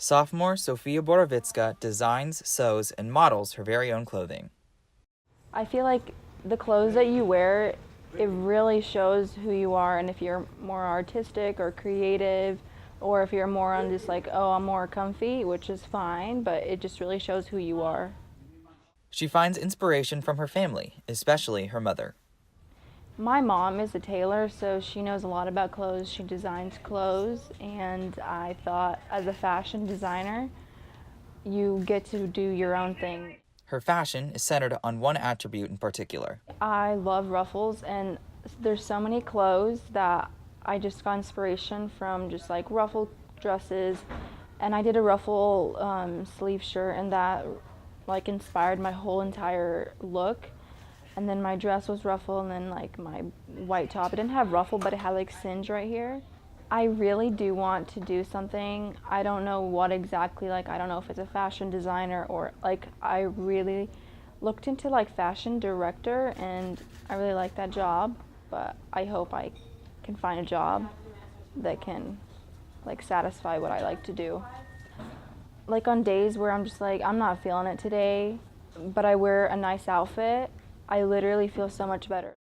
Sophomore Sofiya Borovytska designs, sews, and models her very own clothing. I feel like the clothes that you wear, it really shows who you are, and if you're more artistic or creative, or if you're more on just like, oh, I'm more comfy, which is fine, but it just really shows who you are. She finds inspiration from her family, especially her mother. My mom is a tailor, so she knows a lot about clothes. She designs clothes, and I thought as a fashion designer, you get to do your own thing. Her fashion is centered on one attribute in particular. I love ruffles, and there's so many clothes that I just got inspiration from, just like ruffle dresses, and I did a ruffle sleeve shirt, and that like inspired my whole entire look. And then my dress was ruffle, and then like my white top, it didn't have ruffle, but it had like singe right here. I really do want to do something. I don't know what exactly, like I don't know if it's a fashion designer or like I really looked into like fashion director, and I really like that job, but I hope I can find a job that can like satisfy what I like to do. Like on days where I'm just like, I'm not feeling it today, but I wear a nice outfit, I literally feel so much better.